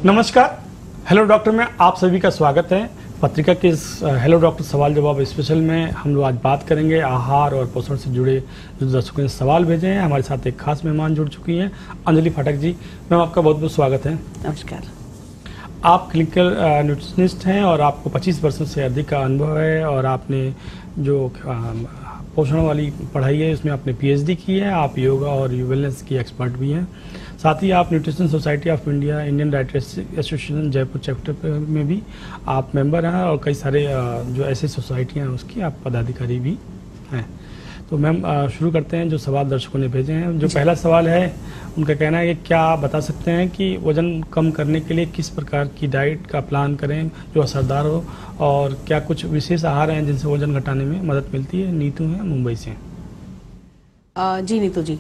नमस्कार, hello doctor में आप सभी का स्वागत है। पत्रिका के इस हेलो डॉक्टर सवाल जवाब स्पेशल में हम लोग आज बात करेंगे आहार और पोषण से जुड़े जो दर्शकों ने सवाल भेजे हैं। हमारे साथ एक खास मेहमान जुड़ चुकी हैं, अंजलि फाटक जी। मैम, आपका बहुत बहुत स्वागत है। नमस्कार। आप क्लिनिकल न्यूट्रिशनिस्ट हैं और आपको 25 वर्षों से अधिक का अनुभव है और आपने जो पोषण वाली पढ़ाई है उसमें आपने पीएचडी की है। आप योगा और वेलनेस की एक्सपर्ट भी हैं। साथ ही आप nutrition society of India, Indian डाइटिस्ट एसोसिएशन जयपुर चैप्टर में भी आप मेंबर हैं और कई सारे जो ऐसी सोसाइटियां हैं उसकी आप पदाधिकारी भी हैं। तो मैम शुरू करते हैं जो सवाल दर्शकों ने भेजे हैं। जो पहला सवाल है, उनका कहना है कि क्या आप बता सकते हैं कि वजन कम करने के लिए किस प्रकार की डाइट का प्लान करें जो असरदार हो, और क्या कुछ विशेष आहार हैं जिनसे वजन घटाने में मदद मिलती है? नीतू है मुंबई से। जी नीतू जी,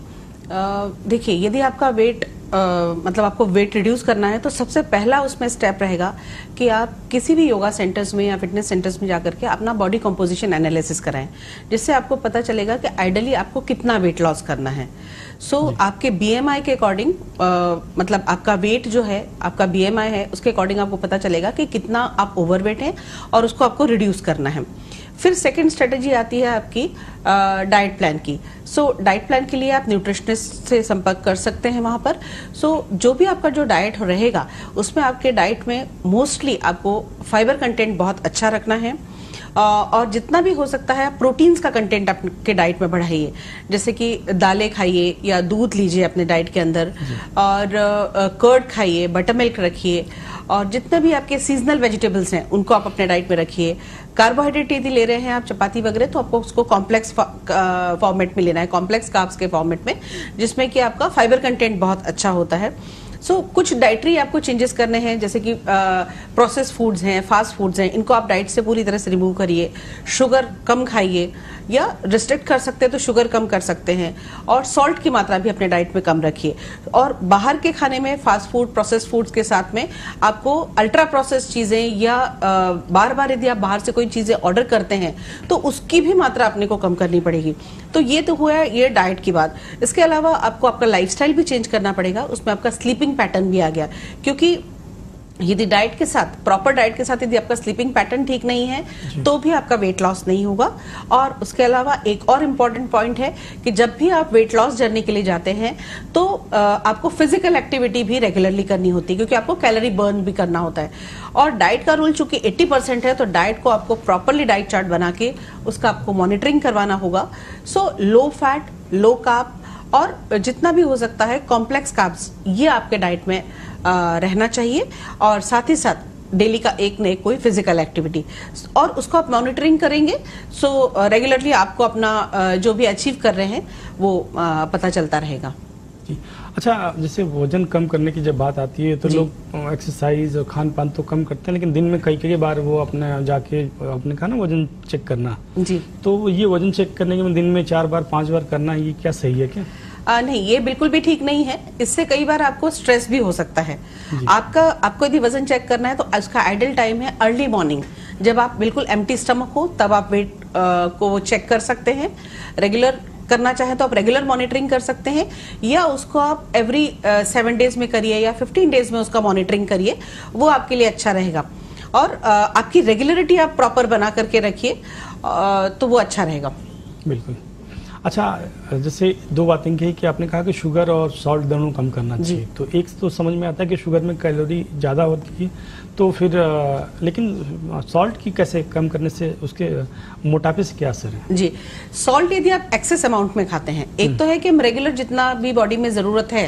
देखिए, यदि आपका वेट मतलब आपको वेट रिड्यूस करना है तो सबसे पहला उसमें स्टेप रहेगा कि आप किसी भी योगा सेंटर्स में या फिटनेस सेंटर्स में जाकर के अपना बॉडी कंपोजिशन एनालिसिस कराएं, जिससे आपको पता चलेगा कि आइडियली आपको कितना वेट लॉस करना है। आपके बीएमआई के अकॉर्डिंग, मतलब आपका वेट जो है, आपका बीएमआई है, उसके अकॉर्डिंग आपको पता चलेगा कि कितना आप ओवरवेट हैं और उसको आपको रिड्यूस करना है। फिर सेकंड स्ट्रेटेजी आती है आपकी डाइट प्लान की। डाइट प्लान के लिए आप न्यूट्रिशनिस्ट से संपर्क कर सकते हैं वहां पर। जो भी आपका जो डाइट रहेगा उसमें आपके डाइट में मोस्टली आपको फाइबर कंटेंट बहुत अच्छा रखना है, और जितना भी हो सकता है प्रोटीन्स का कंटेंट आपके डाइट में बढ़ाइए। जैसे कि दालें खाइए या दूध लीजिए अपने डाइट के अंदर, और कर्ड खाइए, बटर मिल्क रखिए, और जितने भी आपके सीजनल वेजिटेबल्स हैं उनको आप अपने डाइट में रखिए। कार्बोहाइड्रेट यदि ले रहे हैं आप चपाती वगैरह, तो आपको उसको कॉम्प्लेक्स फॉर्मेट में लेना है, कॉम्प्लेक्स कार्ब्स के फॉर्मेट में, जिसमें कि आपका फाइबर कंटेंट बहुत अच्छा होता है। कुछ डाइटरी आपको चेंजेस करने हैं, जैसे कि प्रोसेस फूड्स हैं, फास्ट फूड्स हैं, इनको आप डाइट से पूरी तरह से रिमूव करिए। शुगर कम खाइए, या रिस्ट्रिक्ट कर सकते हैं तो शुगर कम कर सकते हैं, और सॉल्ट की मात्रा भी अपने डाइट में कम रखिए। और बाहर के खाने में फास्ट फूड, प्रोसेस फूड्स के साथ में आपको अल्ट्रा प्रोसेस चीजें, या बार बार यदि आप बाहर से कोई चीजें ऑर्डर करते हैं तो उसकी भी मात्रा अपने को कम करनी पड़ेगी। तो ये तो हुआ ये डाइट की बात। इसके अलावा आपको आपका लाइफस्टाइल भी चेंज करना पड़ेगा। उसमें आपका स्लीपिंग पैटर्न भी आ गया, क्योंकि यदि डाइट के साथ, प्रॉपर डाइट के साथ यदि आपका स्लीपिंग पैटर्न ठीक नहीं है तो भी आपका वेट लॉस नहीं होगा। और उसके अलावा एक और इम्पॉर्टेंट पॉइंट है कि जब भी आप वेट लॉस जर्नी के लिए जाते हैं तो आपको फिजिकल एक्टिविटी भी रेगुलरली करनी होती है, क्योंकि आपको कैलोरी बर्न भी करना होता है। और डाइट का रूल चूंकि 80% है, तो डाइट को आपको प्रॉपरली डाइट चार्ट बना के उसका आपको मॉनिटरिंग करवाना होगा। लो फैट, लो कार्ब, और जितना भी हो सकता है कॉम्प्लेक्स कार्ब्स, ये आपके डाइट में रहना चाहिए। और साथ ही साथ डेली का एक न एक कोई फिजिकल एक्टिविटी, और उसको आप मॉनिटरिंग करेंगे। रेगुलरली आपको अपना जो भी अचीव कर रहे हैं वो पता चलता रहेगा। जी, अच्छा, जैसे वजन कम करने की जब बात आती है तो लोग एक्सरसाइज और खान पान तो कम करते हैं, लेकिन दिन में कई बार वो अपने जाके आपने कहा ना वजन चेक करना जी, तो ये वजन चेक करने के दिन में 4 बार 5 बार करना, ये क्या सही है क्या? नहीं, ये बिल्कुल भी ठीक नहीं है। इससे कई बार आपको स्ट्रेस भी हो सकता है। आपको यदि वजन चेक करना है तो उसका आइडियल टाइम है अर्ली मॉर्निंग, जब आप बिल्कुल एम्प्टी स्टमक हो, तब आप वेट को चेक कर सकते हैं। रेगुलर करना चाहे तो आप रेगुलर मॉनिटरिंग कर सकते हैं, या उसको आप एवरी 7 डेज में करिए या 15 डेज में उसका मॉनिटरिंग करिए, वो आपके लिए अच्छा रहेगा। और आपकी रेगुलरिटी आप प्रॉपर बना करके रखिए तो वो अच्छा रहेगा। बिल्कुल। अच्छा, जैसे 2 बातें कही कि आपने कहा कि शुगर और सॉल्ट दोनों कम करना चाहिए। तो एक तो समझ में आता है कि शुगर में कैलोरी ज़्यादा होती है, तो फिर लेकिन सॉल्ट की कैसे कम करने से उसके मोटापे से क्या असर है? जी, सॉल्ट यदि आप एक्सेस अमाउंट में खाते हैं, एक तो है कि हम रेगुलर जितना भी बॉडी में जरूरत है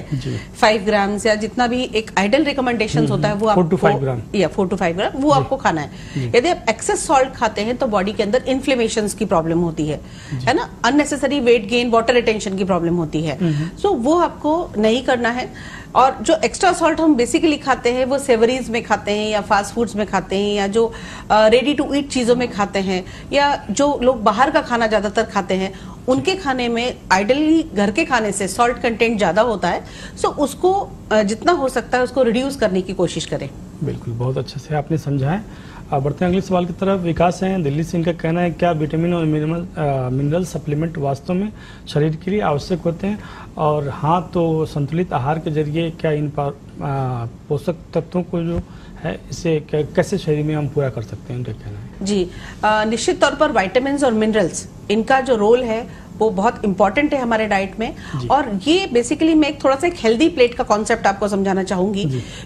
5 ग्राम या जितना भी एक आइडियल रिकमेंडेशन होता है वो 4 to 5 ग्राम, या 4 to 5 ग्राम वो आपको खाना है। यदि आप एक्सेस सॉल्ट खाते हैं तो बॉडी के अंदर इन्फ्लेमेशन की प्रॉब्लम होती है ना, unnecessary weight gain, water retention की प्रॉब्लम होती है। वो आपको नहीं करना है। और जो एक्स्ट्रा सॉल्ट हम बेसिकली खाते हैं वो सेवरीज में खाते हैं, या फास्ट फूड्स में खाते हैं, या जो रेडी टू ईट चीजों में खाते हैं, या जो लोग बाहर का खाना ज्यादातर खाते हैं, उनके खाने में आइडियली घर के खाने से सॉल्ट कंटेंट ज्यादा होता है। उसको जितना हो सकता है उसको रिड्यूस करने की कोशिश करें। बिल्कुल, बहुत अच्छे से आपने समझा है। बढ़ते हैं अगले सवाल की तरफ। विकास हैं दिल्ली से, इनका कहना है क्या विटामिन और मिनरल सप्लीमेंट वास्तव में शरीर के लिए आवश्यक होते हैं, और हाँ तो संतुलित आहार के जरिए क्या इन पोषक तत्वों को जो है इसे कैसे शरीर में हम पूरा कर सकते हैं, उनका कहना है। जी, निश्चित तौर पर विटामिन्स और मिनरल्स, इनका जो रोल है वो बहुत इंपॉर्टेंट है हमारे डाइट में। और ये बेसिकली मैं थोड़ा सा एक हेल्दी प्लेट का कॉन्सेप्ट आपको समझाना चाहूंगी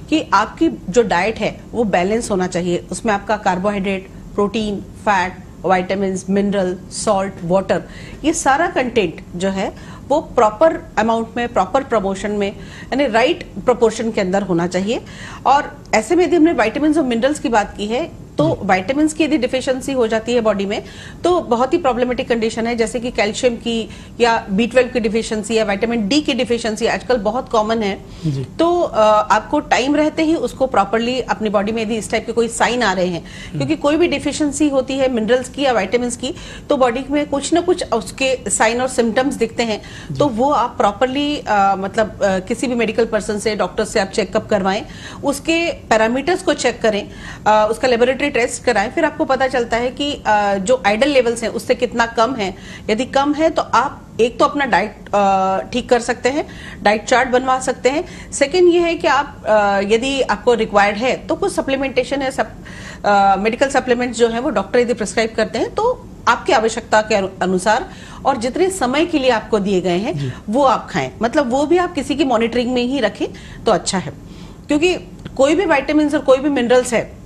कि आपकी जो डाइट है वो बैलेंस होना चाहिए। उसमें आपका carbohydrate, protein, fat, vitamins, mineral, salt, water, ये सारा कंटेंट जो है वो प्रॉपर अमाउंट में, प्रॉपर प्रपोर्शन में, यानी राइट प्रोपोर्शन के अंदर होना चाहिए। और ऐसे में यदि हमने विटामिन्स और मिनरल्स की बात की है तो विटामिन्स की यदि डिफिशिएंसी हो जाती है बॉडी में तो बहुत ही प्रॉब्लमेटिक कंडीशन है, जैसे कि कैल्शियम की या B12 की डिफिशिएंसी या विटामिन डी की डिफिशिएंसी आजकल बहुत कॉमन है। तो आपको टाइम रहते ही उसको प्रॉपरली अपनी बॉडी में यदि इस टाइप के कोई साइन आ रहे हैं, क्योंकि कोई भी डिफिशिएंसी होती है मिनरल्स की या विटामिन्स की तो बॉडी में कुछ ना कुछ उसके साइन और सिम्टम्स दिखते हैं, तो वो आप प्रॉपरली मतलब किसी भी मेडिकल पर्सन से, डॉक्टर से आप चेकअप करवाएं, उसके पैरामीटर्स को चेक करें, उसका लेबोरेटरी टेस्ट कराएं, फिर आपको पता चलता है कि जो आइडल लेवल्स हैं उससे कितना कम है। यदि कम है तो आप एक तो अपना डाइट ठीक कर सकते हैं, डाइट चार्ट बनवा सकते हैं। सेकंड ये है कि आप यदि आपको रिक्वायर्ड है तो कुछ सप्लीमेंटेशन है, मेडिकल सप्लीमेंट्स जो है वो डॉक्टर यदि प्रिस्क्राइब करते हैं तो आपकी आवश्यकता के अनुसार और जितने समय के लिए आपको दिए गए हैं वो आप खाएं। मतलब वो भी आप किसी की मॉनिटरिंग में ही रखें तो अच्छा है, क्योंकि कोई भी विटामिन्स और कोई भी मिनरल्स है,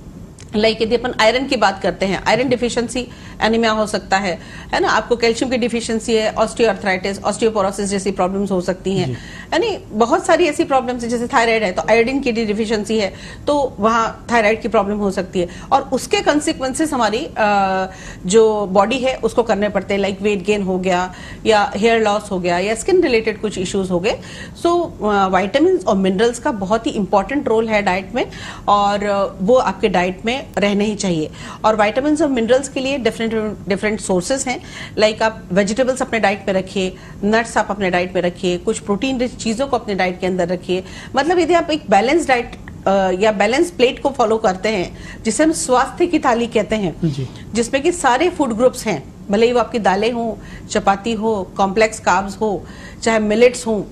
लाइक यदि अपन आयरन की बात करते हैं, आयरन डिफिशिएंसी एनीमिया हो सकता है ना, आपको कैल्शियम की डिफिशिएंसी है, ऑस्टियोआर्थराइटिस, ऑस्टियोपोरोसिस जैसी प्रॉब्लम्स हो सकती हैं, यानी बहुत सारी ऐसी प्रॉब्लम्स है। जैसे थायराइड है तो आयोडीन की डिफिशिएंसी है तो वहां थायराइड की प्रॉब्लम हो सकती है, और उसके कंसिक्वेंसेस हमारी जो बॉडी है उसको करने पड़ते हैं, लाइक वेट गेन हो गया या हेयर लॉस हो गया या स्किन रिलेटेड कुछ इश्यूज हो गए। सो विटामिन और मिनरल्स का बहुत ही इंपॉर्टेंट रोल है डाइट में, और वो आपके डाइट में रहने ही चाहिए। और विटामिन्स और मिनरल्स के लिए डिफरेंट सोर्सेज हैं, लाइक आप वेजिटेबल्स अपने डाइट में रखिए, नट्स आप अपने डाइट में रखिए, कुछ प्रोटीन रिच चीजों को अपने डाइट के अंदर रखिए। मतलब यदि आप एक बैलेंस डाइट या बैलेंस प्लेट को फॉलो करते हैं, जिसे हम स्वास्थ्य की थाली कहते हैं, जिसमें कि सारे फूड ग्रुप्स हैं, भले ही वो आपकी दालें हो, चपाती हो, कॉम्प्लेक्स कार्ब्स हो, चाहे मिलेट्स हो,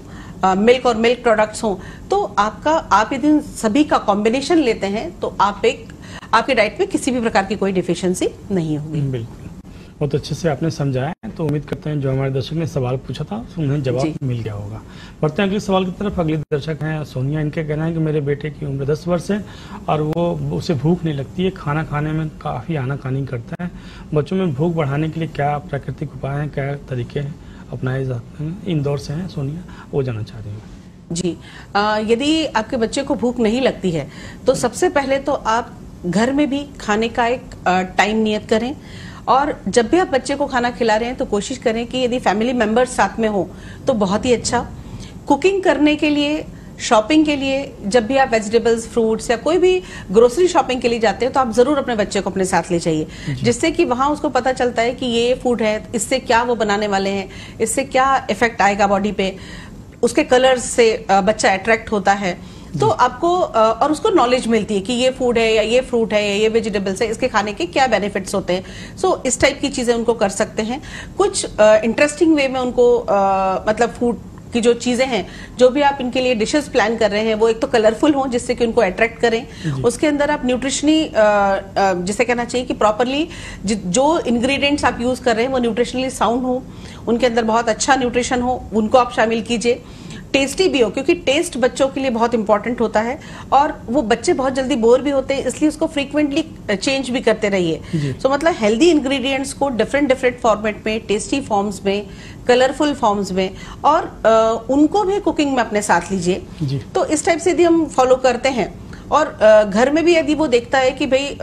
मिल्क और मिल्क प्रोडक्ट्स हो, तो आप यदि सभी का कॉम्बिनेशन लेते हैं तो आपकी डाइट में किसी भी प्रकार की कोई डिफिशिएंसी नहीं होगी। बिल्कुल, बहुत अच्छे से आपने समझाया, तो उम्मीद करते हैं जो हमारे दर्शक ने सवाल पूछा था उन्हें जवाब मिल गया होगा। बढ़ते हैं अगले सवाल की तरफ। अगली दर्शक हैं सोनिया, इनके कहना है कि मेरे बेटे की उम्र 10 वर्ष है और उसे भूख नहीं लगती है, खाना खाने में काफ़ी आनाकानी करता है। बच्चों में भूख बढ़ाने के लिए क्या प्राकृतिक उपाय हैं, क्या तरीके हैं अपनाए जाते हैं? इंदौर से हैं सोनिया, वो जानना चाह रही हैं। जी, यदि आपके बच्चे को भूख नहीं लगती है तो सबसे पहले तो आप घर में भी खाने का एक टाइम नियत करें, और जब भी आप बच्चे को खाना खिला रहे हैं तो कोशिश करें कि यदि फैमिली मेंबर्स साथ में हो तो बहुत ही अच्छा। कुकिंग करने के लिए, शॉपिंग के लिए, जब भी आप वेजिटेबल्स, फ्रूट्स या कोई भी ग्रोसरी शॉपिंग के लिए जाते हैं तो आप जरूर अपने बच्चे को अपने साथ ले जाइए, जिससे कि वहां उसको पता चलता है कि ये फूड है, इससे क्या वो बनाने वाले हैं, इससे क्या इफेक्ट आएगा बॉडी पे, उसके कलर्स से बच्चा अट्रैक्ट होता है, तो आपको और उसको नॉलेज मिलती है कि ये फूड है या ये फ्रूट है या ये वेजिटेबल्स है, इसके खाने के क्या बेनिफिट्स होते हैं। सो इस टाइप की चीजें उनको कर सकते हैं। कुछ इंटरेस्टिंग वे में उनको मतलब फूड की जो चीजें हैं, जो भी आप इनके लिए डिशेस प्लान कर रहे हैं, वो एक तो कलरफुल हो जिससे कि उनको अट्रैक्ट करें। उसके अंदर आप न्यूट्रिशनी जिसे कहना चाहिए कि प्रॉपरली जो इंग्रेडिएंट्स आप यूज कर रहे हैं वो न्यूट्रिशनली साउंड हो, उनके अंदर बहुत अच्छा न्यूट्रिशन हो, उनको आप शामिल कीजिए। टेस्टी भी हो, क्योंकि टेस्ट बच्चों के लिए बहुत इंपॉर्टेंट होता है और वो बच्चे बहुत जल्दी बोर भी होते हैं, इसलिए उसको फ्रीक्वेंटली चेंज भी करते रहिए। सो मतलब हेल्दी इंग्रेडिएंट्स को डिफरेंट फॉर्मेट में, टेस्टी फॉर्म्स में, कलरफुल फॉर्म्स में, और उनको भी कुकिंग में अपने साथ लीजिए। तो इस टाइप से यदि हम फॉलो करते हैं, और घर में भी यदि वो देखता है कि भाई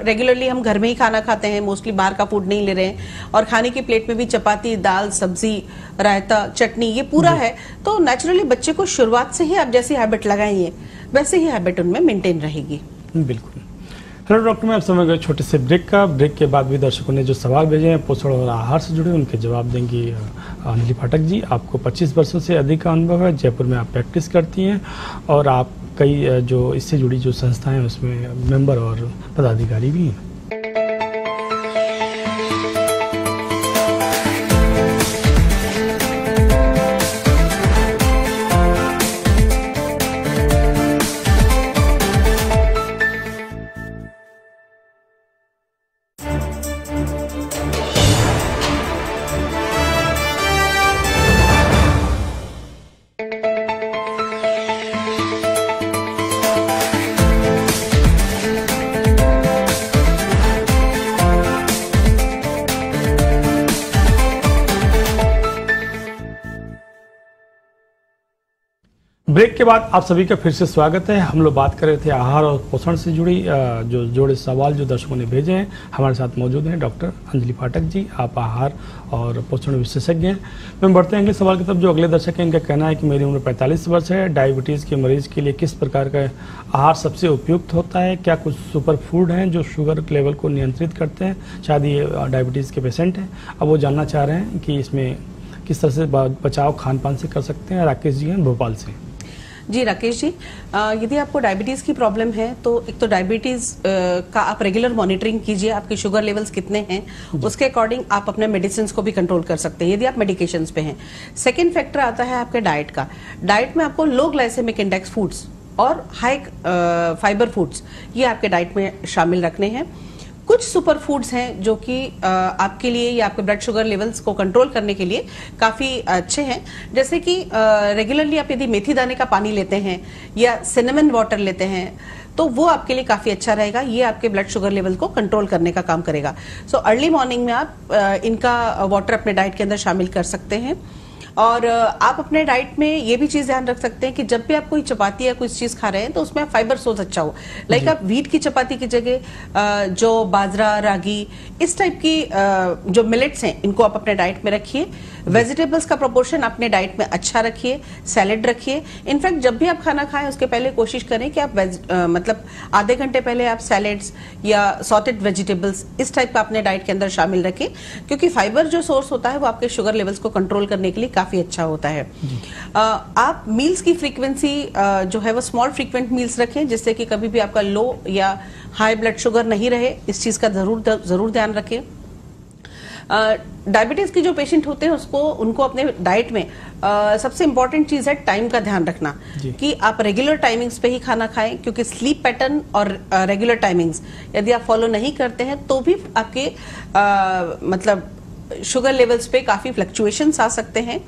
रेगुलरली हम घर में ही खाना खाते हैं, मोस्टली बाहर का फूड नहीं ले रहे हैं, और खाने की प्लेट में भी चपाती, दाल, सब्जी, रायता, चटनी, ये पूरा है, तो नेचुरली बच्चे को शुरुआत से ही आप जैसी हैबिट लगाएंगे वैसे ही हैबिट उनमें मेंटेन रहेगी। बिल्कुल। हेलो डॉक्टर, मैं आप समय गए छोटे से ब्रेक का। ब्रेक के बाद भी दर्शकों ने जो सवाल भेजे हैं पोषण और आहार से जुड़े, उनके जवाब देंगी अंजलि फाटक जी। आपको 25 वर्षों से अधिक का अनुभव है, जयपुर में आप प्रैक्टिस करती हैं और आप कई जो इससे जुड़ी जो संस्थाएं हैं उसमें मेंबर और पदाधिकारी भी हैं। ब्रेक के बाद आप सभी का फिर से स्वागत है। हम लोग बात कर रहे थे आहार और पोषण से जुड़ी जो जोड़े सवाल जो दर्शकों ने भेजे हैं। हमारे साथ मौजूद हैं डॉक्टर अंजलि पाठक जी, आप आहार और पोषण विशेषज्ञ हैं। मैं बढ़ते हैं अगले सवाल की तरफ। जो अगले दर्शक हैं इनका कहना है कि मेरी उम्र 45 वर्ष है, डायबिटीज़ के मरीज के लिए किस प्रकार का आहार सबसे उपयुक्त होता है? क्या कुछ सुपर फूड हैं जो शुगर लेवल को नियंत्रित करते हैं? शायद ये डायबिटीज़ के पेशेंट हैं। अब वो जानना चाह रहे हैं कि इसमें किस तरह से बचाव खान पान से कर सकते हैं। राकेश जी हैं भोपाल से। जी राकेश जी, यदि आपको डायबिटीज की प्रॉब्लम है तो एक तो डायबिटीज का आप रेगुलर मॉनिटरिंग कीजिए, आपके शुगर लेवल्स कितने हैं उसके अकॉर्डिंग आप अपने मेडिसिन को भी कंट्रोल कर सकते हैं यदि आप मेडिकेशंस पे हैं। सेकेंड फैक्टर आता है आपके डाइट का। डाइट में आपको लो ग्लाइसेमिक इंडेक्स फूड्स और हाई फाइबर फूड्स ये आपके डाइट में शामिल रखने हैं। कुछ सुपर फूड्स हैं जो कि आपके लिए या आपके ब्लड शुगर लेवल्स को कंट्रोल करने के लिए काफी अच्छे हैं, जैसे कि रेगुलरली आप यदि मेथी दाने का पानी लेते हैं या सिनेमन वाटर लेते हैं तो वो आपके लिए काफी अच्छा रहेगा। ये आपके ब्लड शुगर लेवल को कंट्रोल करने का काम करेगा। सो अर्ली मॉर्निंग में आप इनका वाटर अपने डाइट के अंदर शामिल कर सकते हैं। और आप अपने डाइट में ये भी चीज ध्यान रख सकते हैं कि जब भी आप कोई चपाती या कोई चीज खा रहे हैं तो उसमें फाइबर सोर्स अच्छा हो। लाइक आप व्हीट की चपाती की जगह जो बाजरा, रागी, इस टाइप की जो मिलेट्स हैं इनको आप अपने डाइट में रखिए। वेजिटेबल्स का प्रोपोर्शन अपने डाइट में अच्छा रखिए, सैलेड रखिए। इनफैक्ट जब भी आप खाना खाएं उसके पहले कोशिश करें कि आप मतलब आधे घंटे पहले आप सैलेड्स या सॉटेड वेजिटेबल्स इस टाइप का अपने डाइट के अंदर शामिल रखें, क्योंकि फाइबर जो सोर्स होता है वो आपके शुगर लेवल्स को कंट्रोल करने के लिए काफी अच्छा होता है। आप मील्स की फ्रीक्वेंसी जो है वो स्मॉल फ्रीक्वेंट मील्स रखें, जिससे कि कभी भी आपका लो या हाई ब्लड शुगर नहीं रहे। इस चीज का जरूर ध्यान रखें। डायबिटीज की जो पेशेंट होते हैं उनको अपने डाइट में सबसे इंपॉर्टेंट चीज है टाइम का ध्यान रखना कि आप रेगुलर टाइमिंग्स पे ही खाना खाएं, क्योंकि स्लीप पैटर्न और रेगुलर टाइमिंग्स यदि आप फॉलो नहीं करते हैं तो भी आपके मतलब शुगर लेवल्स पे काफी फ्लक्चुएशंस आ सकते हैं।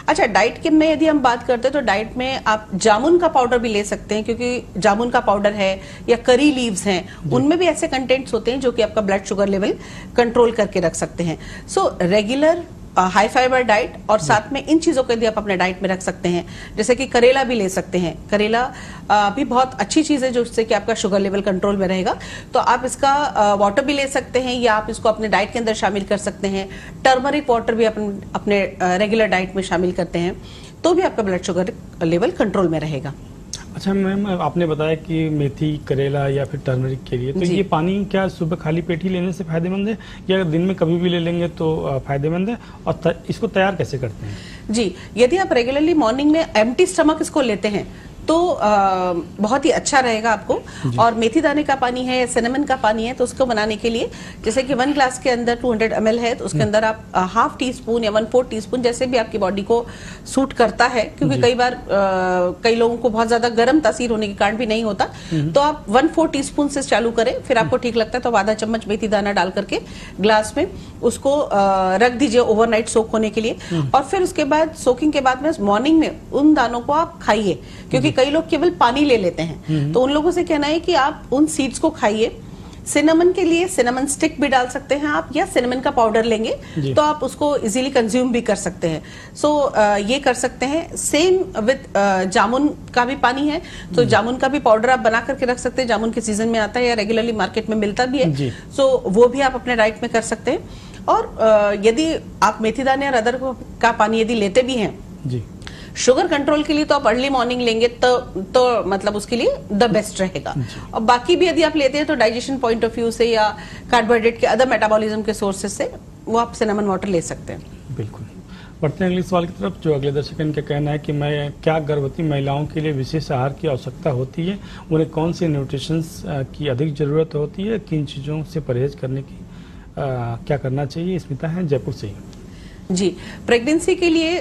अच्छा, डाइट के में यदि हम बात करते हैं तो डाइट में आप जामुन का पाउडर भी ले सकते हैं, क्योंकि जामुन का पाउडर है या करी लीव्स हैं, उनमें भी ऐसे कंटेंट्स होते हैं जो कि आपका ब्लड शुगर लेवल कंट्रोल करके रख सकते हैं। So regular high fibre diet और साथ में इन चीजों को यदि आप अपने डाइट में रख सकते हैं, जैसे कि करेला भी ले सकते हैं। करेला भी बहुत अच्छी चीज है जो इससे कि आपका शुगर लेवल कंट्रोल में रहेगा। तो आप इसका वाटर भी ले सकते हैं या आप इसको अपने डाइट के अंदर शामिल कर सकते हैं। टर्मरिक वाटर भी अपने रेगुलर डाइट में शामिल करते हैं तो भी आपका ब्लड शुगर लेवल कंट्रोल में रहेगा। अच्छा मैम, आपने बताया कि मेथी, करेला या फिर टर्मरिक के लिए, तो ये पानी क्या सुबह खाली पेट ही लेने से फायदेमंद है या दिन में कभी भी ले लेंगे तो फायदेमंद है? और इसको तैयार कैसे करते हैं? जी, यदि आप रेगुलरली मॉर्निंग में एम्प्टी स्टमक इसको लेते हैं तो बहुत ही अच्छा रहेगा आपको। और मेथी दाने का पानी है या सिनेमन का पानी है तो उसको बनाने के लिए जैसे कि 1 ग्लास के अंदर 200 ml है तो उसके अंदर आप ½ टीस्पून या 1/4 टीस्पून जैसे भी आपकी बॉडी को सूट करता है, क्योंकि कई बार कई लोगों को बहुत ज्यादा गर्म तासीर होने के कारण भी नहीं होता, तो आप 1/4 टीस्पून से चालू करें। फिर आपको ठीक लगता है तो आधा चम्मच मेथी दाना डाल करके ग्लास में उसको रख दीजिए ओवरनाइट सोक होने के लिए। और फिर उसके बाद सोकिंग के बाद में मॉर्निंग में उन दानों को आप खाइए, क्योंकि कई लोग केवल पानी ले लेते हैं। तो उन लोगों से कहना है कि आप उन सीड्स को खाइए। सिनेमन के लिए सिनेमन स्टिक भी डाल सकते हैं आप, या सिनेमन का पाउडर लेंगे तो आप उसको इजीली कंज्यूम भी कर सकते हैं। सो ये कर सकते हैं। सेम विद जामुन का भी पानी है तो जामुन का भी पाउडर आप बना करके रख सकते हैं। जामुन के सीजन में आता है या रेगुलरली मार्केट में मिलता भी है, सो वो भी आप अपने डाइट में कर सकते हैं। और यदि आप मेथी दाने और अदरक का पानी यदि लेते भी हैं शुगर कंट्रोल के लिए तो आप अर्ली मॉर्निंग लेंगे तो मतलब उसके लिए द बेस्ट रहेगा। और बाकी भी यदि आप लेते हैं तो डाइजेशन पॉइंट ऑफ व्यू से या कार्बोहाइड्रेट के अदर मेटाबॉलिज्म के सोर्सेज से वो आप सिनेमन वाटर ले सकते हैं। बिल्कुल। बढ़ते हैं अगले सवाल की तरफ। जो अगले दर्शक इनका कहना है कि मैं क्या गर्भवती महिलाओं के लिए विशेष आहार की आवश्यकता होती है, उन्हें कौन से न्यूट्रिशंस की अधिक जरूरत होती है, किन चीज़ों से परहेज करने की क्या करना चाहिए? स्मिता है जयपुर से ही। जी, प्रेगनेंसी के लिए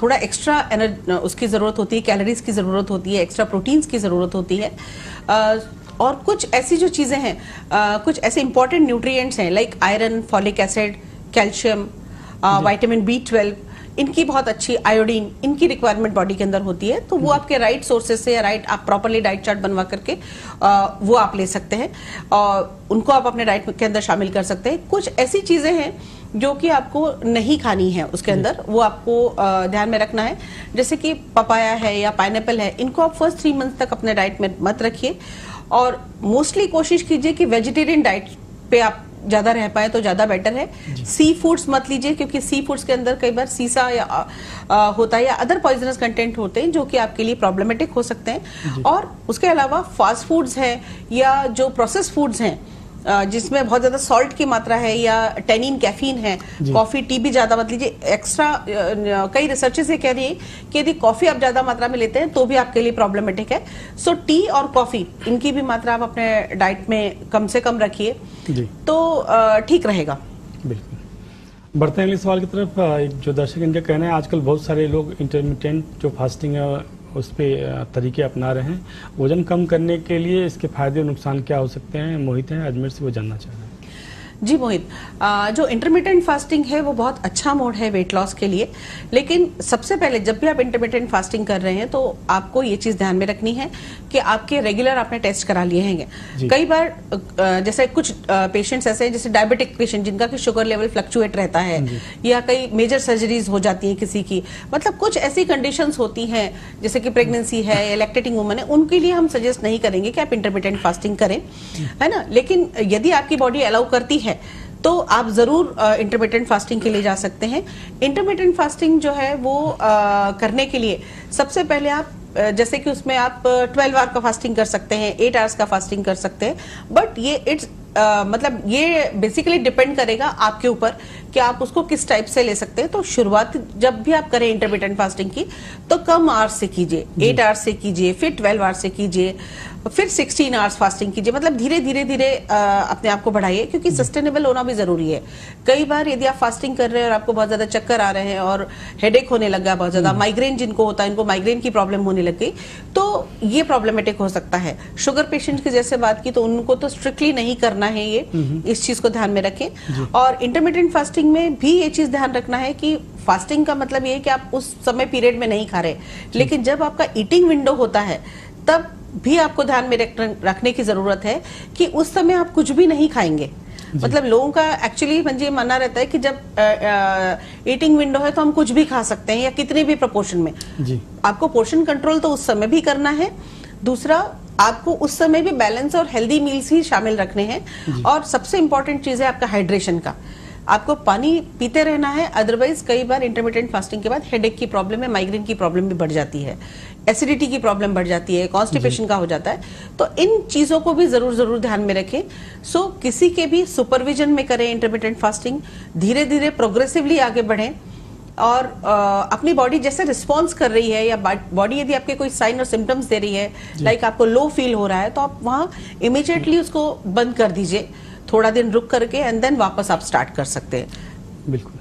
थोड़ा एक्स्ट्रा उसकी ज़रूरत होती है, कैलोरीज की ज़रूरत होती है, एक्स्ट्रा प्रोटीन्स की ज़रूरत होती है, और कुछ ऐसी जो चीज़ें हैं, कुछ ऐसे इंपॉर्टेंट न्यूट्रिएंट्स हैं like iron, folic acid, calcium, vitamin B12, इनकी बहुत अच्छी, आयोडीन, इनकी रिक्वायरमेंट बॉडी के अंदर होती है। तो वो आपके राइट सोर्सेज से या राइट आप प्रॉपरली डाइट चार्ट बनवा करके वो आप ले सकते हैं और उनको आप अपने डाइट के अंदर शामिल कर सकते हैं। कुछ ऐसी चीजें हैं जो कि आपको नहीं खानी है उसके अंदर, वो आपको ध्यान में रखना है, जैसे कि पपाया है या पाइनएप्पल है, इनको आप फर्स्ट 3 मंथ तक अपने डाइट में मत रखिए और मोस्टली कोशिश कीजिए कि वेजिटेरियन डाइट पे आप ज्यादा रह पाए तो ज्यादा बेटर है। सी फूड्स मत लीजिए क्योंकि सी फूड्स के अंदर कई बार सीसा या होता है या अदर पॉइजनस कंटेंट होते हैं जो कि आपके लिए प्रॉब्लमेटिक हो सकते हैं। और उसके अलावा फास्ट फूड्स हैं या जो प्रोसेस फूड्स हैं जिसमें बहुत ज्यादा सॉल्ट की मात्रा है या टेनिन, कैफीन है, कॉफी, टी भी ज्यादा मत लीजिए। एक्स्ट्रा कई रिसर्चेस ये कह रही है कि यदि कॉफी आप ज्यादा मात्रा में लेते हैं तो भी आपके लिए प्रॉब्लमेटिक है। सो टी और कॉफी, इनकी भी मात्रा आप अपने डाइट में कम से कम रखिए तो ठीक रहेगा। बिल्कुल। बढ़ते हैं अगले सवाल की तरफ। एक जो दर्शक इनका कहना है, आजकल बहुत सारे लोग इंटरमिटेंट जो फास्टिंग है उस पे तरीके अपना रहे हैं, वजन कम करने के लिए इसके फायदे और नुकसान क्या हो सकते हैं? मोहित हैं अजमेर से, वो जानना चाह रहे हैं। जी मोहित, जो इंटरमिटेंट फास्टिंग है वो बहुत अच्छा मोड है वेट लॉस के लिए, लेकिन सबसे पहले जब भी आप इंटरमिटेंट फास्टिंग कर रहे हैं तो आपको ये चीज ध्यान में रखनी है कि आपके रेगुलर आपने टेस्ट करा लिए हैं। कई बार जैसे कुछ पेशेंट्स ऐसे हैं, जैसे डायबिटिक पेशेंट जिनका कि शुगर लेवल फ्लक्चुएट रहता है या कई मेजर सर्जरीज हो जाती है किसी की, मतलब कुछ ऐसी कंडीशंस होती हैं जैसे कि प्रेगनेंसी है या लैक्टेटिंग वुमन है, उनके लिए हम सजेस्ट नहीं करेंगे कि आप इंटरमिटेंट फास्टिंग करें, है ना। लेकिन यदि आपकी बॉडी अलाउ करती है तो आप जरूर इंटरमिटेंट फास्टिंग के लिए जा सकते हैं। इंटरमिटेंट फास्टिंग जो है वो करने के लिए सबसे पहले आप जैसे कि उसमें आप 12 आवर का फास्टिंग कर सकते हैं, 8 आवर्स का फास्टिंग कर सकते हैं, बट ये मतलब ये बेसिकली डिपेंड करेगा आपके ऊपर कि आप उसको किस टाइप से ले सकते हैं। तो शुरुआत जब भी आप करें इंटरमिटेंट फास्टिंग की तो कम आवर्स से कीजिए, 8 आवर्स से कीजिए, फिर 12 आवर्स से कीजिए, फिर 16 आवर्स फास्टिंग कीजिए, मतलब धीरे धीरे धीरे अपने आप को बढ़ाइए क्योंकि सस्टेनेबल होना भी जरूरी है। कई बार यदि आप फास्टिंग कर रहे हैं और आपको बहुत ज्यादा चक्कर आ रहे हैं और हेडेक होने लगा, बहुत ज्यादा माइग्रेन जिनको होता है, इनको माइग्रेन की प्रॉब्लम होने लग गई, तो ये प्रॉब्लमेटिक हो सकता है। शुगर पेशेंट की जैसे बात की तो उनको तो स्ट्रिक्टली नहीं करना है ये, इस चीज को ध्यान में रखें। और इंटरमिटेंट फास्टिंग में भी ये चीज ध्यान रखना है कि फास्टिंग का मतलब ये है कि आप उस समय पीरियड में नहीं खा रहे, लेकिन जब आपका ईटिंग विंडो होता है तब भी आपको ध्यान में रखने की जरूरत है कि उस समय आप कुछ भी नहीं खाएंगे। मतलब लोगों का एक्चुअली मुझे मानना रहता है कि जब ईटिंग विंडो है तो हम कुछ भी खा सकते हैं या कितने भी प्रोपोर्शन में। आपको पोर्शन कंट्रोल तो उस समय भी करना है, दूसरा आपको उस समय भी बैलेंस और हेल्दी मील्स ही शामिल रखने हैं, और सबसे इंपॉर्टेंट चीज है आपका हाइड्रेशन का। आपको पानी पीते रहना है, अदरवाइज कई बार इंटरमिटेंट फास्टिंग के बाद हेडेक की प्रॉब्लम है, माइग्रेन की प्रॉब्लम भी बढ़ जाती है, एसिडिटी की प्रॉब्लम बढ़ जाती है, कॉन्स्टिपेशन का हो जाता है। तो इन चीजों को भी जरूर ध्यान में रखें। सो किसी के भी सुपरविजन में करें इंटरमिटेंट फास्टिंग, धीरे धीरे प्रोग्रेसिवली आगे बढ़ें और अपनी बॉडी जैसे रिस्पॉन्स कर रही है या बॉडी यदि आपके कोई साइन और सिम्टम्स दे रही है, लाइक आपको लो फील हो रहा है, तो आप वहां इमीडिएटली उसको बंद कर दीजिए, थोड़ा दिन रुक करके एंड देन वापस आप स्टार्ट कर सकते हैं। बिल्कुल।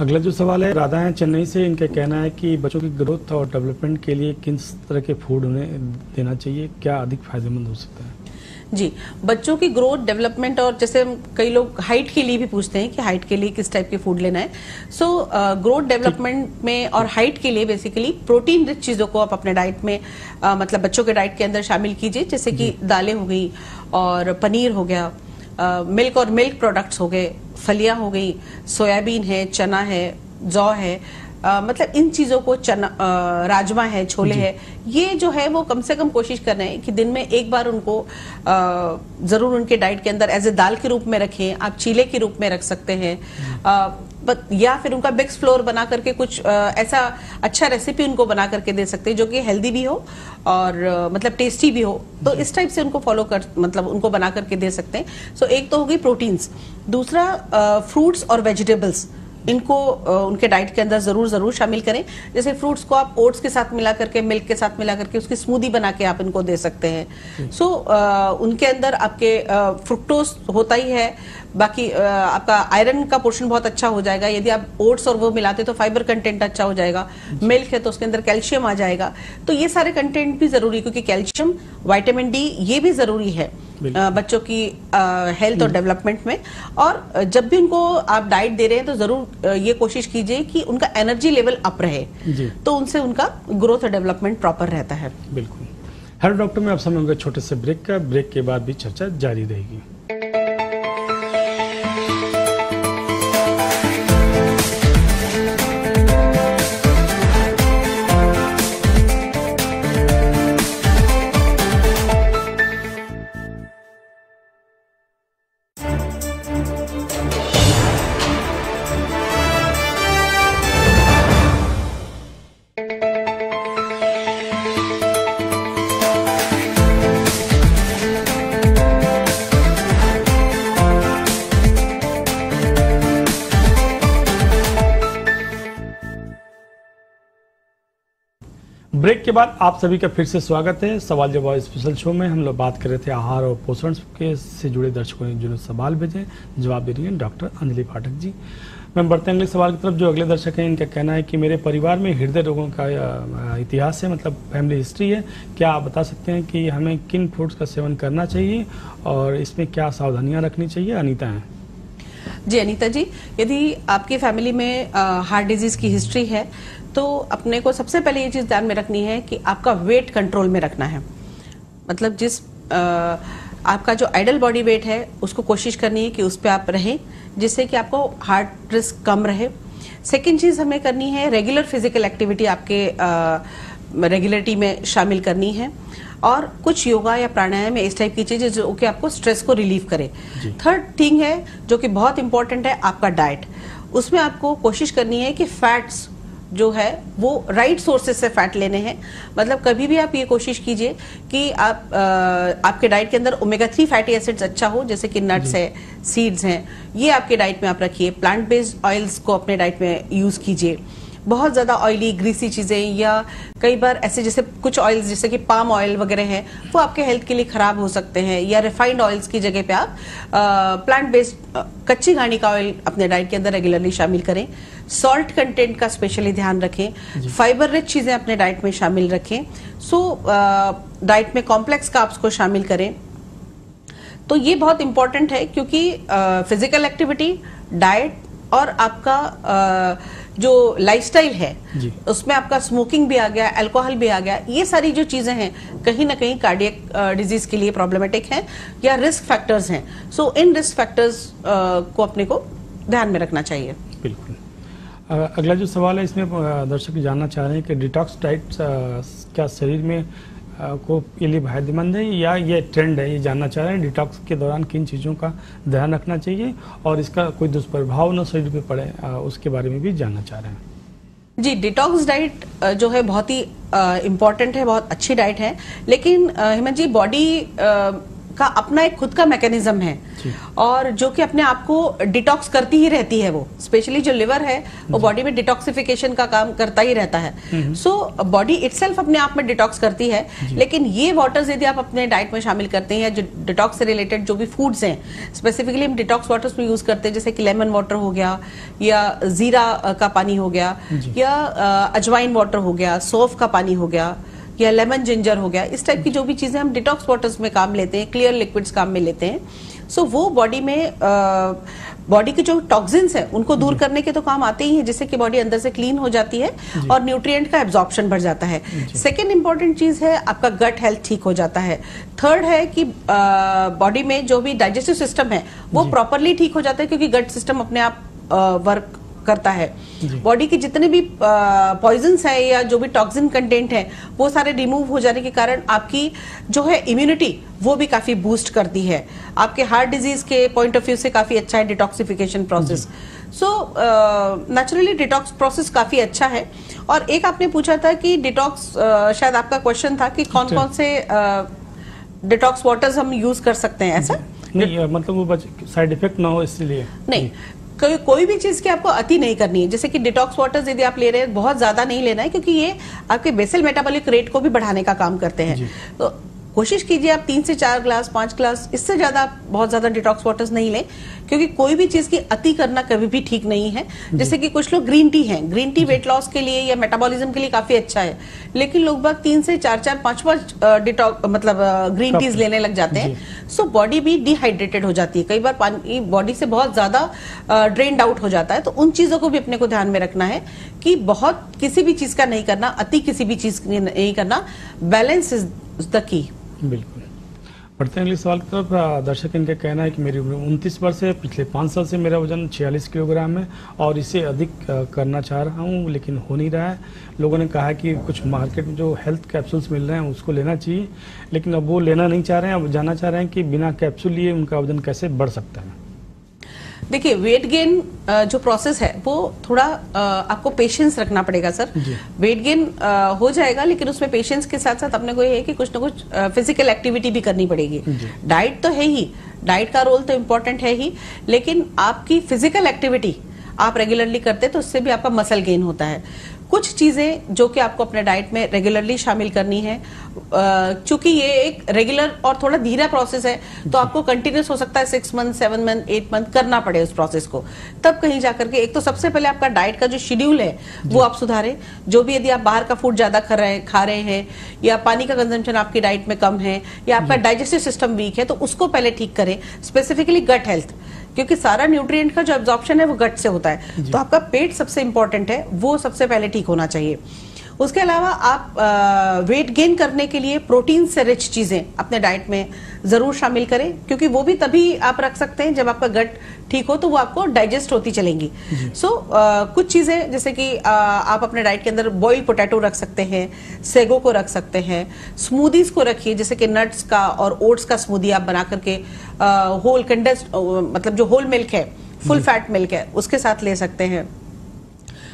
अगला जो सवाल है, राधा है चेन्नई से, इनका कहना है कि बच्चों की ग्रोथ और डेवलपमेंट के लिए किस तरह के फूड उन्हें देना चाहिए, क्या अधिक फायदेमंद हो सकता है? जी, बच्चों की ग्रोथ डेवलपमेंट और जैसे कई लोग हाइट के लिए भी पूछते हैं कि हाइट के लिए किस टाइप के फूड लेना है। सो ग्रोथ डेवलपमेंट में और हाइट के लिए बेसिकली प्रोटीन रिच चीजों को आप अपने डाइट में मतलब बच्चों के डाइट के अंदर शामिल कीजिए, जैसे कि दालें हो गई और पनीर हो गया, मिल्क और मिल्क प्रोडक्ट्स हो गए, फलियां हो गई, सोयाबीन है, चना है, जौ है, मतलब इन चीजों को, चना, राजमा है, छोले है, ये जो है वो कम से कम कोशिश कर रहे हैं कि दिन में एक बार उनको जरूर उनके डाइट के अंदर एज ए दाल के रूप में रखें। आप चीले के रूप में रख सकते हैं, या फिर उनका मिक्स फ्लोर बना करके कुछ ऐसा अच्छा रेसिपी उनको बना करके दे सकते हैं जो कि हेल्दी भी हो और मतलब टेस्टी भी हो। तो इस टाइप से उनको फॉलो कर मतलब उनको बना करके दे सकते हैं। सो एक तो होगी प्रोटीन्स, दूसरा फ्रूट्स और वेजिटेबल्स इनको उनके डाइट के अंदर जरूर शामिल करें। जैसे फ्रूट्स को आप ओट्स के साथ मिला करके, मिल्क के साथ मिला करके उसकी स्मूदी बना के आप इनको दे सकते हैं। सो उनके अंदर आपके फ्रुक्टोज होता ही है, बाकी आपका आयरन का पोर्शन बहुत अच्छा हो जाएगा। यदि आप ओट्स और वो मिलाते तो फाइबर कंटेंट अच्छा हो जाएगा। मिल्क है तो उसके अंदर कैल्शियम आ जाएगा। तो ये सारे कंटेंट भी जरूरी, क्योंकि कैल्शियम, विटामिन डी ये भी जरूरी है बच्चों की हेल्थ और डेवलपमेंट में। और जब भी उनको आप डाइट दे रहे हैं तो जरूर ये कोशिश कीजिए कि उनका एनर्जी लेवल अप रहे, तो उनसे उनका ग्रोथ और डेवलपमेंट प्रॉपर रहता है। बिल्कुल। हेलो डॉक्टर, मैं आप समझूंगा छोटे से ब्रेक का, ब्रेक के बाद भी चर्चा जारी रहेगी। ब्रेक के बाद आप सभी का फिर से स्वागत है। सवाल जवाब स्पेशल शो में हम लोग बात कर रहे थे आहार और पोषण के से जुड़े दर्शकों ने जो सवाल भेजे, जवाब दे रही हैं डॉक्टर अंजलि पाठक जी। मैं बढ़ते हैं अगले सवाल की तरफ। जो अगले दर्शक हैं, इनका कहना है कि मेरे परिवार में हृदय रोगों का इतिहास है, मतलब फैमिली हिस्ट्री है। क्या आप बता सकते हैं कि हमें किन फ्रूट्स का सेवन करना चाहिए और इसमें क्या सावधानियां रखनी चाहिए? अनीता हैं। जी अनीता जी, यदि आपकी फैमिली में हार्ट डिजीज की हिस्ट्री है तो अपने को सबसे पहले ये चीज ध्यान में रखनी है कि आपका वेट कंट्रोल में रखना है। मतलब जिस आपका जो आइडल बॉडी वेट है उसको कोशिश करनी है कि उस पर आप रहें, जिससे कि आपको हार्ट रिस्क कम रहे। सेकेंड चीज हमें करनी है, रेगुलर फिजिकल एक्टिविटी आपके रेगुलरिटी में शामिल करनी है, और कुछ योगा या प्राणायाम इस टाइप की चीजें जो कि आपको स्ट्रेस को रिलीव करे। थर्ड थिंग है जो कि बहुत इंपॉर्टेंट है, आपका डाइट। उसमें आपको कोशिश करनी है कि फैट्स जो है वो राइट सोर्सेज से फैट लेने हैं। मतलब कभी भी आप ये कोशिश कीजिए कि आप आपके डाइट के अंदर ओमेगा 3 फैटी एसिड्स अच्छा हो, जैसे कि नट्स है, सीड्स हैं, ये आपके डाइट में आप रखिए। प्लांट बेस्ड ऑयल्स को अपने डाइट में यूज कीजिए। बहुत ज्यादा ऑयली ग्रीसी चीजें या कई बार ऐसे जैसे कुछ ऑयल्स जैसे कि पाम ऑयल वगैरह हैं वो आपके हेल्थ के लिए खराब हो सकते हैं, या रिफाइंड ऑयल्स की जगह पे आप प्लांट बेस्ड कच्ची घानी का ऑयल अपने डाइट के अंदर रेगुलरली शामिल करें। सॉल्ट कंटेंट का स्पेशली ध्यान रखें। फाइबर रिच चीजें अपने डाइट में शामिल रखें। डाइट में कॉम्प्लेक्स कार्ब्स को शामिल करें। तो ये बहुत इंपॉर्टेंट है, क्योंकि फिजिकल एक्टिविटी, डाइट और आपका जो लाइफस्टाइल है उसमें आपका स्मोकिंग भी आ गया, अल्कोहल भी आ गया, ये सारी जो चीजें हैं कहीं ना कहीं कार्डियक डिजीज के लिए प्रॉब्लमेटिक हैं या रिस्क फैक्टर्स हैं। सो इन रिस्क फैक्टर्स को अपने को ध्यान में रखना चाहिए। बिल्कुल। अगला जो सवाल है, इसमें दर्शक जानना चाह रहे हैं कि डिटॉक्स डाइट क्या शरीर में को के लिए फायदेमंद है या ये ट्रेंड है? ये जानना चाह रहे हैं डिटॉक्स के दौरान किन चीज़ों का ध्यान रखना चाहिए और इसका कोई दुष्प्रभाव न शरीर पे पड़े, उसके बारे में भी जानना चाह रहे हैं। जी, डिटॉक्स डाइट जो है बहुत ही इम्पोर्टेंट है, बहुत अच्छी डाइट है, लेकिन हेमंत जी बॉडी का अपना एक खुद का मैकेनिज्म है और जो कि अपने आप को डिटॉक्स करती ही रहती है। वो स्पेशली जो लिवर है वो बॉडी में डिटॉक्सिफिकेशन का काम करता ही रहता है। सो बॉडी इटसेल्फ अपने आप में डिटॉक्स करती है, लेकिन ये वाटर्स यदि आप अपने डाइट में शामिल करते हैं, जो डिटॉक्स से रिलेटेड जो भी फूड्स हैं, स्पेसिफिकली हम डिटॉक्स वाटर्स में यूज करते हैं, जैसे कि लेमन वाटर हो गया या जीरा का पानी हो गया या अजवाइन वाटर हो गया, सौंफ का पानी हो गया या लेमन जिंजर हो गया, इस टाइप की जो भी चीजें हम डिटॉक्स वाटर्स में काम लेते हैं, क्लियर लिक्विड्स काम में लेते हैं, सो वो बॉडी में बॉडी के जो टॉक्सिन्स है उनको दूर करने के तो काम आते ही हैं, जिससे कि बॉडी अंदर से क्लीन हो जाती है और न्यूट्रिएंट का एब्जॉर्प्शन बढ़ जाता है। सेकेंड इंपॉर्टेंट चीज है आपका गट हेल्थ ठीक हो जाता है। थर्ड है कि बॉडी में जो भी डाइजेस्टिव सिस्टम है वो प्रॉपरली ठीक हो जाता है, क्योंकि गट सिस्टम अपने आप वर्क करता है। बॉडी के जितने भी पॉइजन्स है या जो भी टॉक्सिन कंटेंट है वो सारे रिमूव हो जाने के कारण आपकी जो है इम्यूनिटी वो भी काफी बूस्ट करती है। आपके हार्ट डिजीज के पॉइंट ऑफ व्यू से काफी अच्छा है detoxification process. So naturally detox process काफी अच्छा है। और एक आपने पूछा था कि डिटॉक्स, शायद आपका क्वेश्चन था कि कौन कौन से डिटॉक्स वाटर्स हम यूज कर सकते हैं, ऐसा? नहीं, मतलब वो साइड इफेक्ट ना हो इसलिए नहीं। कोई भी चीज की आपको अति नहीं करनी है। जैसे कि डिटॉक्स वाटर्स यदि आप ले रहे हैं, बहुत ज्यादा नहीं लेना है, क्योंकि ये आपके बेसल मेटाबॉलिक रेट को भी बढ़ाने का काम करते हैं। तो कोशिश कीजिए आप 3 से 4 ग्लास 5 ग्लास, इससे ज्यादा आप बहुत ज्यादा डिटॉक्स वाटर्स नहीं लें, क्योंकि कोई भी चीज की अति करना कभी भी ठीक नहीं है। जैसे कि कुछ लोग ग्रीन टी हैं, ग्रीन टी वेट लॉस के लिए या मेटाबॉलिज्म के लिए काफी अच्छा है, लेकिन लोग बाग 3 से 4 5 डिटॉक्स मतलब ग्रीन टीज लेने लग जाते हैं। सो बॉडी भी डिहाइड्रेटेड हो जाती है, कई बार पानी बॉडी से बहुत ज्यादा ड्रेन्ड आउट हो जाता है। तो उन चीजों को भी अपने को ध्यान में रखना है कि बहुत किसी भी चीज का नहीं करना, अति किसी भी चीज नहीं करना, बैलेंस इज द की। बिल्कुल। बढ़ते हैं अगले सवाल की तरफ। दर्शक इनका कहना है कि मेरी उम्र 29 वर्ष है, पिछले 5 साल से मेरा वजन 46 किलोग्राम है और इसे अधिक करना चाह रहा हूँ, लेकिन हो नहीं रहा है। लोगों ने कहा कि कुछ मार्केट में जो हेल्थ कैप्सूल्स मिल रहे हैं उसको लेना चाहिए, लेकिन अब वो लेना नहीं चाह रहे हैं। अब जानना चाह रहे हैं कि बिना कैप्सूल लिए उनका वजन कैसे बढ़ सकता है। देखिए, वेट गेन जो प्रोसेस है वो थोड़ा आपको पेशेंस रखना पड़ेगा सर। वेट गेन हो जाएगा, लेकिन उसमें पेशेंस के साथ साथ अपने को ये है कि कुछ ना कुछ फिजिकल एक्टिविटी भी करनी पड़ेगी। डाइट तो है ही, डाइट का रोल तो इम्पोर्टेंट है ही, लेकिन आपकी फिजिकल एक्टिविटी आप रेगुलरली करते तो उससे भी आपका मसल गेन होता है। कुछ चीजें जो कि आपको अपने डाइट में रेगुलरली शामिल करनी है, चूंकि ये एक रेगुलर और थोड़ा धीरा प्रोसेस है, तो आपको कंटिन्यूस हो सकता है 6 मंथ 7 मंथ 8 मंथ करना पड़े उस प्रोसेस को, तब कहीं जाकर के एक तो सबसे पहले आपका डाइट का जो शेड्यूल है वो आप सुधारें। जो भी यदि आप बाहर का फूड ज्यादा खा रहे हैं या पानी का कंजम्पशन आपकी डाइट में कम है या आपका डाइजेस्टिव सिस्टम वीक है, तो उसको पहले ठीक करें। स्पेसिफिकली गट हेल्थ, क्योंकि सारा न्यूट्रिएंट का जो एब्जॉर्प्शन है वो गट से होता है, तो आपका पेट सबसे इंपॉर्टेंट है, वो सबसे पहले ठीक होना चाहिए। उसके अलावा आप वेट गेन करने के लिए प्रोटीन से रिच चीजें अपने डाइट में जरूर शामिल करें, क्योंकि वो भी तभी आप रख सकते हैं जब आपका गट ठीक हो, तो वो आपको डाइजेस्ट होती चलेंगी। कुछ चीजें जैसे कि आप अपने डाइट के अंदर बॉइल्ड पोटैटो रख सकते हैं, सेगो को रख सकते हैं, स्मूदीज को रखिए, जैसे कि नट्स का और ओट्स का स्मूदी आप बना करके होल कंडेंस्ड मतलब जो होल मिल्क है, फुल फैट मिल्क है, उसके साथ ले सकते हैं।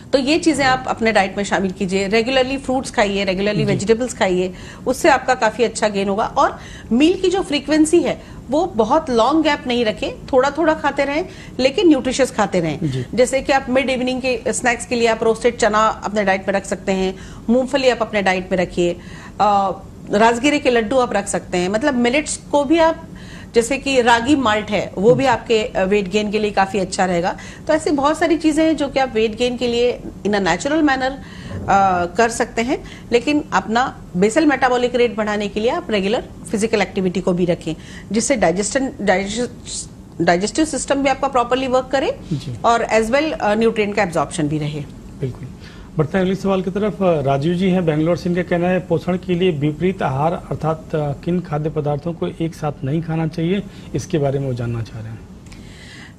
तो ये चीजें आप अपने डाइट में शामिल कीजिए। रेगुलरली फ्रूट्स खाइए, रेगुलरली वेजिटेबल्स खाइए, उससे आपका काफी अच्छा गेन होगा। और मील की जो फ्रीक्वेंसी है वो बहुत लॉन्ग गैप नहीं रखें, थोड़ा थोड़ा खाते रहें, लेकिन न्यूट्रिशियस खाते रहें। जैसे कि आप मिड इवनिंग के स्नैक्स के लिए आप रोस्टेड चना अपने डाइट में रख सकते हैं, मूंगफली आप अपने डाइट में रखिए, राजगिरे के लड्डू आप रख सकते हैं। मतलब मिलेट्स को भी आप, जैसे कि रागी माल्ट है, वो भी आपके वेट गेन के लिए काफी अच्छा रहेगा। तो ऐसी बहुत सारी चीजें हैं जो कि आप वेट गेन के लिए इन अ नेचुरल मैनर कर सकते हैं, लेकिन अपना बेसल मेटाबॉलिक रेट बढ़ाने के लिए आप रेगुलर फिजिकल एक्टिविटी को भी रखें, जिससे डाइजेस्टिव सिस्टम भी आपका प्रॉपरली वर्क करे और एज वेल न्यूट्रिएंट का एब्जॉर्प्शन भी रहे। बिल्कुल। बढ़ते हैं अगले सवाल की तरफ। राजीव जी हैं बेंगलोर से, इनका कहना है पोषण के लिए विपरीत आहार अर्थात किन खाद्य पदार्थों को एक साथ नहीं खाना चाहिए, इसके बारे में वो जानना चाह रहे हैं।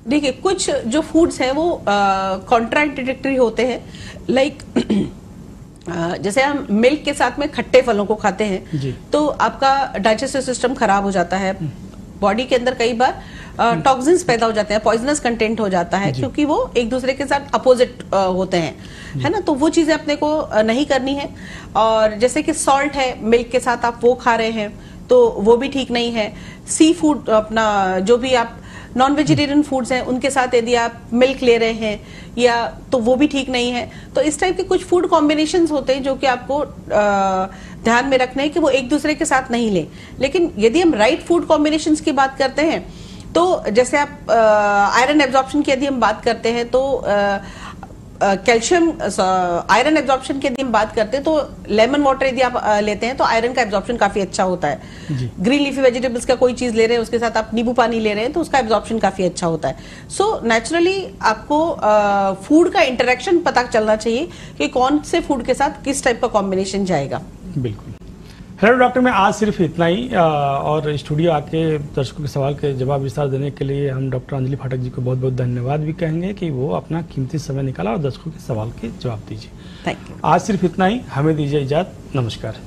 देखिए, कुछ जो फूड्स हैं वो कॉन्ट्राडिक्टरी होते हैं, लाइक जैसे हम मिल्क के साथ में खट्टे फलों को खाते हैं तो आपका डाइजेस्टिव सिस्टम खराब हो जाता है, बॉडी के अंदर कई बार टॉक्सिन्स पैदा हो जाते हैं, पॉइजनस कंटेंट हो जाता है, क्योंकि वो एक दूसरे के साथ अपोजिट होते हैं, है ना। तो वो चीजें अपने को नहीं करनी है। और जैसे कि सॉल्ट है, मिल्क के साथ आप वो खा रहे हैं तो वो भी ठीक नहीं है। सी फूड, अपना जो भी आप नॉन वेजिटेरियन फूड्स हैं उनके साथ यदि आप मिल्क ले रहे हैं या, तो वो भी ठीक नहीं है। तो इस टाइप के कुछ फूड कॉम्बिनेशंस होते हैं जो कि आपको ध्यान में रखना है कि वो एक दूसरे के साथ नहीं लें। लेकिन यदि हम राइट फूड कॉम्बिनेशंस की बात करते हैं, तो जैसे आप आयरन एब्जॉर्प्शन की यदि हम बात करते हैं तो कैल्शियम आयरन एब्जॉर्प्शन की यदि हम बात करते हैं तो लेमन वाटर यदि आप लेते हैं तो आयरन का एब्जॉर्प्शन काफी अच्छा होता है। ग्रीन लीफी वेजिटेबल्स का कोई चीज ले रहे हैं, उसके साथ आप नींबू पानी ले रहे हैं तो उसका एब्जॉर्प्शन काफी अच्छा होता है। सो नेचुरली आपको फूड का इंटरेक्शन पता चलना चाहिए कि कौन से फूड के साथ किस टाइप का कॉम्बिनेशन जाएगा। बिल्कुल। हेलो डॉक्टर, मैं आज सिर्फ इतना ही, और स्टूडियो आके दर्शकों के सवाल के जवाब विस्तार देने के लिए हम डॉक्टर अंजलि फाटक जी को बहुत बहुत धन्यवाद भी कहेंगे कि वो अपना कीमती समय निकाला और दर्शकों के सवाल के जवाब दीजिए। Thank you. आज सिर्फ इतना ही, हमें दीजिए इजाजत, नमस्कार।